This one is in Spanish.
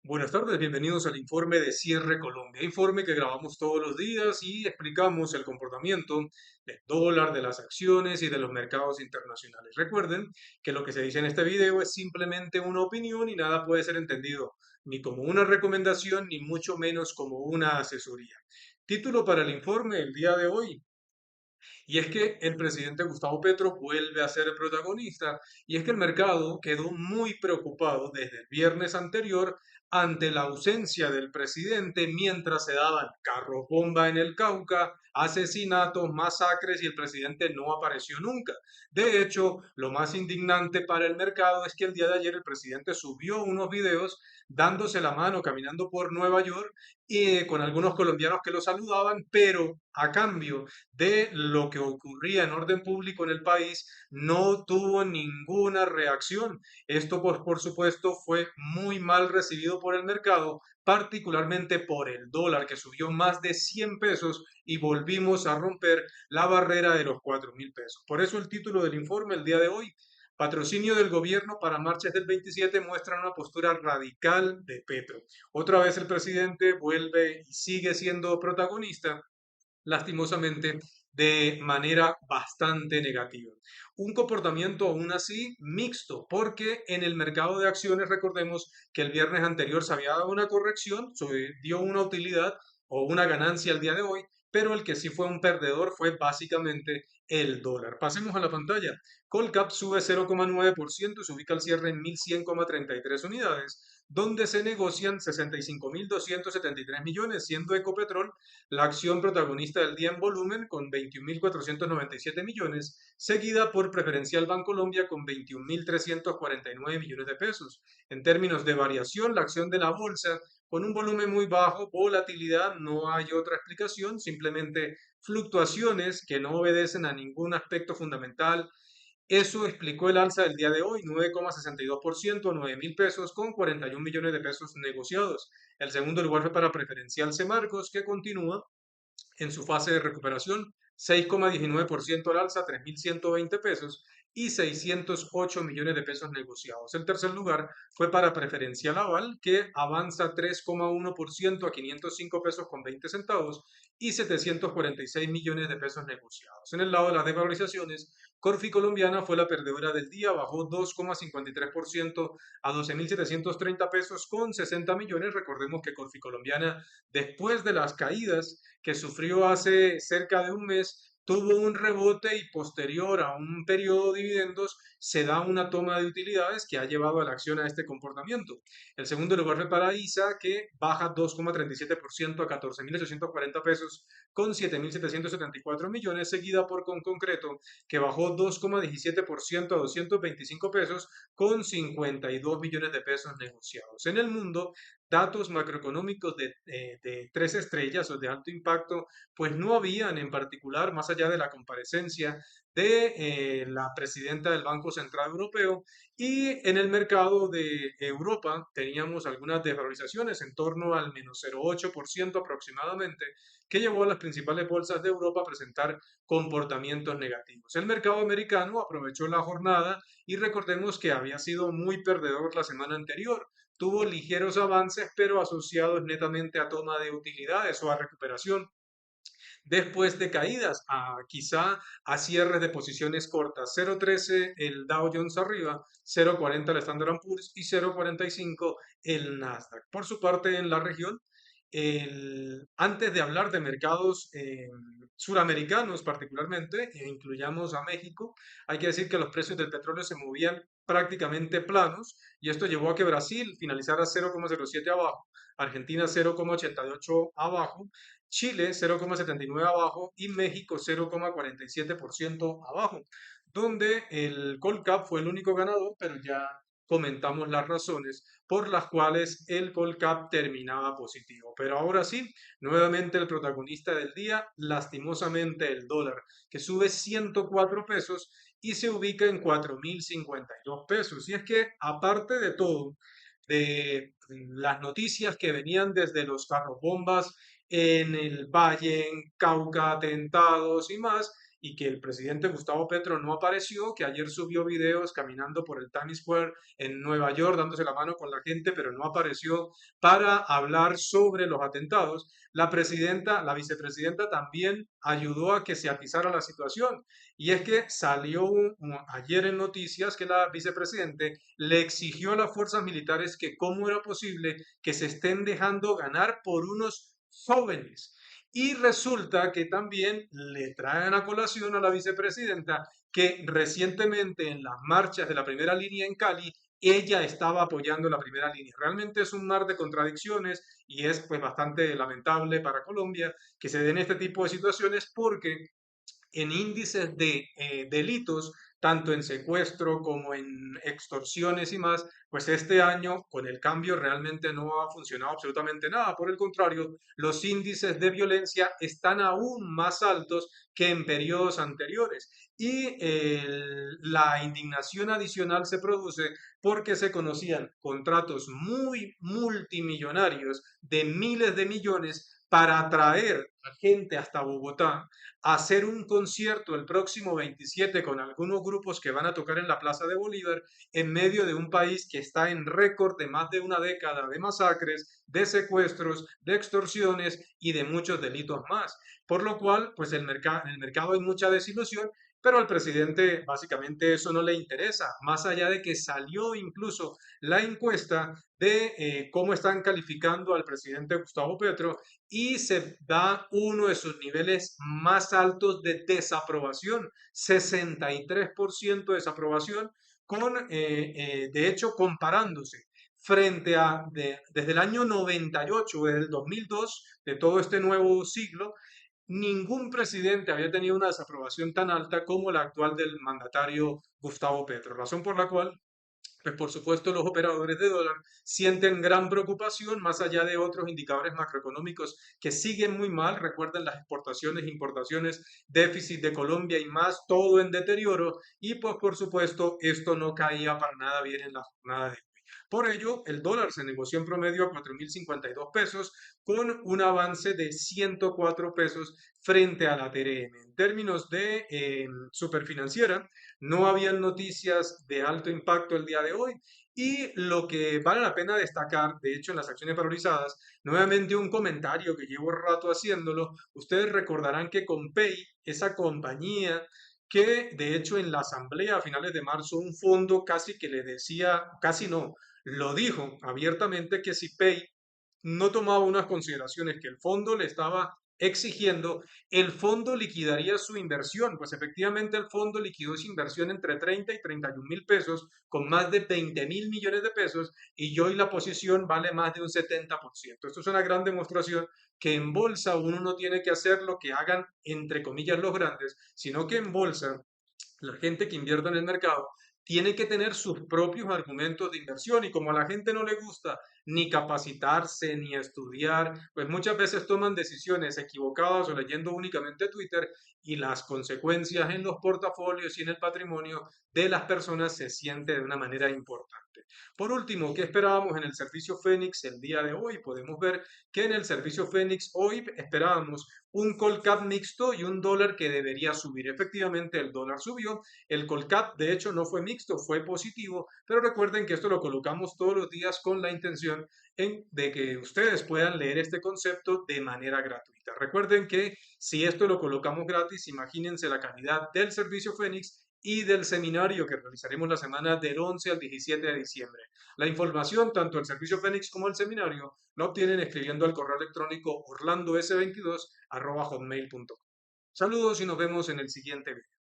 Buenas tardes, bienvenidos al informe de Cierre Colombia, informe que grabamos todos los días y explicamos el comportamiento del dólar, de las acciones y de los mercados internacionales. Recuerden que lo que se dice en este video es simplemente una opinión y nada puede ser entendido ni como una recomendación ni mucho menos como una asesoría. Título para el informe el día de hoy: y es que el presidente Gustavo Petro vuelve a ser el protagonista, y es que el mercado quedó muy preocupado desde el viernes anterior ante la ausencia del presidente mientras se daban carros bomba en el Cauca, asesinatos, masacres y el presidente no apareció nunca. De hecho, lo más indignante para el mercado es que el día de ayer el presidente subió unos videos dándose la mano caminando por Nueva York y con algunos colombianos que lo saludaban, pero a cambio de lo que ocurría en orden público en el país, no tuvo ninguna reacción. Esto, pues, por supuesto, fue muy mal recibido por el mercado, particularmente por el dólar, que subió más de 100 pesos y volvimos a romper la barrera de los 4.000 pesos. Por eso el título del informe el día de hoy: patrocinio del gobierno para marchas del 27 muestra una postura radical de Petro. Otra vez el presidente vuelve y sigue siendo protagonista, lastimosamente, de manera bastante negativa. Un comportamiento aún así mixto, porque en el mercado de acciones recordemos que el viernes anterior se había dado una corrección, se dio una utilidad o una ganancia el día de hoy, pero el que sí fue un perdedor fue básicamente el dólar. Pasemos a la pantalla. Colcap sube 0,9%, se ubica al cierre en 1.100,33 unidades, donde se negocian 65.273 millones, siendo Ecopetrol la acción protagonista del día en volumen con 21.497 millones, seguida por Preferencial Bancolombia con 21.349 millones de pesos. En términos de variación, la acción de la bolsa con un volumen muy bajo, volatilidad, no hay otra explicación, simplemente fluctuaciones que no obedecen a ningún aspecto fundamental. Eso explicó el alza del día de hoy: 9,62% a 9.000 pesos con 41 millones de pesos negociados. El segundo lugar fue para Preferencial Semarcos, que continúa en su fase de recuperación, 6,19% al alza, 3.120 pesos y 608 millones de pesos negociados. El tercer lugar fue para Preferencial Aval, que avanza 3,1% a 505 pesos con 20 centavos y 746 millones de pesos negociados. En el lado de las desvalorizaciones, Corfi Colombiana fue la perdedora del día, bajó 2,53% a 12.730 pesos con 60 millones. Recordemos que Corfi Colombiana, después de las caídas que sufrió hace cerca de un mes, tuvo un rebote y posterior a un periodo de dividendos se da una toma de utilidades que ha llevado a la acción a este comportamiento. El segundo lugar fue para ISA, que baja 2,37% a 14.840 pesos con 7.774 millones, seguida por Concreto, que bajó 2,17% a 225 pesos con 52 millones de pesos negociados. En el mundo, datos macroeconómicos de 3 estrellas o de alto impacto, pues no habían, en particular, más allá de la comparecencia de la presidenta del Banco Central Europeo. Y en el mercado de Europa teníamos algunas desvalorizaciones en torno al menos 0,8% aproximadamente, que llevó a las principales bolsas de Europa a presentar comportamientos negativos. El mercado americano aprovechó la jornada y recordemos que había sido muy perdedor la semana anterior. Tuvo ligeros avances, pero asociados netamente a toma de utilidades o a recuperación después de caídas, quizá a cierres de posiciones cortas: 0,13 el Dow Jones arriba, 0,40 el Standard Poor's y 0,45 el Nasdaq. Por su parte, en la región, antes de hablar de mercados suramericanos particularmente, e incluyamos a México, hay que decir que los precios del petróleo se movían prácticamente planos, y esto llevó a que Brasil finalizara 0,07 abajo, Argentina 0,88 abajo, Chile 0,79 abajo y México 0,47% abajo, donde el Colcap fue el único ganador, pero ya comentamos las razones por las cuales el Colcap terminaba positivo. Pero ahora sí, nuevamente el protagonista del día, lastimosamente el dólar, que sube 104 pesos y se ubica en 4.052 pesos. Y es que, aparte de todo, de las noticias que venían desde los carros bombas en el Valle, en Cauca, atentados y más, y que el presidente Gustavo Petro no apareció, que ayer subió videos caminando por el Times Square en Nueva York dándose la mano con la gente, pero no apareció para hablar sobre los atentados. La vicepresidenta también ayudó a que se atizara la situación. Y es que salió ayer en noticias que la vicepresidente le exigió a las fuerzas militares que cómo era posible que se estén dejando ganar por unos jóvenes. Y resulta que también le traen a colación a la vicepresidenta que recientemente en las marchas de la primera línea en Cali, ella estaba apoyando la primera línea. Realmente es un mar de contradicciones y es pues bastante lamentable para Colombia que se den este tipo de situaciones porque en índices de delitos, tanto en secuestro como en extorsiones y más, pues este año con el cambio realmente no ha funcionado absolutamente nada. Por el contrario, los índices de violencia están aún más altos que en periodos anteriores. Y la indignación adicional se produce porque se conocían contratos muy multimillonarios de miles de millones para atraer a gente hasta Bogotá hacer un concierto el próximo 27 con algunos grupos que van a tocar en la Plaza de Bolívar en medio de un país que está en récord de más de una década de masacres, de secuestros, de extorsiones y de muchos delitos más. Por lo cual, pues en el mercado hay mucha desilusión, pero al presidente básicamente eso no le interesa, más allá de que salió incluso la encuesta de cómo están calificando al presidente Gustavo Petro y se da uno de sus niveles más altos de desaprobación, 63% de desaprobación, de hecho comparándose frente a desde el año 98, desde el 2002, de todo este nuevo siglo, ningún presidente había tenido una desaprobación tan alta como la actual del mandatario Gustavo Petro, razón por la cual pues por supuesto los operadores de dólar sienten gran preocupación más allá de otros indicadores macroeconómicos que siguen muy mal. Recuerden las exportaciones, importaciones, déficit de Colombia y más, todo en deterioro. Y pues por supuesto esto no caía para nada bien en la jornada de hoy. Por ello, el dólar se negoció en promedio a 4.052 pesos con un avance de 104 pesos frente a la TRM. En términos de superfinanciera, no habían noticias de alto impacto el día de hoy y lo que vale la pena destacar, de hecho en las acciones valorizadas, nuevamente un comentario que llevo rato haciéndolo, ustedes recordarán que Compay, esa compañía que de hecho en la asamblea a finales de marzo un fondo casi que le decía, casi no, lo dijo abiertamente que si Pay no tomaba unas consideraciones que el fondo le estaba exigiendo, el fondo liquidaría su inversión. Pues efectivamente el fondo liquidó su inversión entre 30 y 31.000 pesos, con más de 20.000 millones de pesos, y hoy la posición vale más de un 70%. Esto es una gran demostración que en bolsa uno no tiene que hacer lo que hagan, entre comillas, los grandes, sino que en bolsa la gente que invierte en el mercado tiene que tener sus propios argumentos de inversión y como a la gente no le gusta ni capacitarse ni estudiar, pues muchas veces toman decisiones equivocadas o leyendo únicamente Twitter y las consecuencias en los portafolios y en el patrimonio de las personas se siente de una manera importante. Por último, ¿qué esperábamos en el servicio Fénix el día de hoy? Podemos ver que en el servicio Fénix hoy esperábamos un Colcap mixto y un dólar que debería subir. Efectivamente, el dólar subió. El Colcap, de hecho, no fue mixto, fue positivo, pero recuerden que esto lo colocamos todos los días con la intención de que ustedes puedan leer este concepto de manera gratuita. Recuerden que si esto lo colocamos gratis, imagínense la calidad del servicio Fénix y del seminario que realizaremos la semana del 11 al 17 de diciembre. La información, tanto el servicio Fénix como el seminario, la obtienen escribiendo al correo electrónico orlandos22@hotmail.com. Saludos y nos vemos en el siguiente video.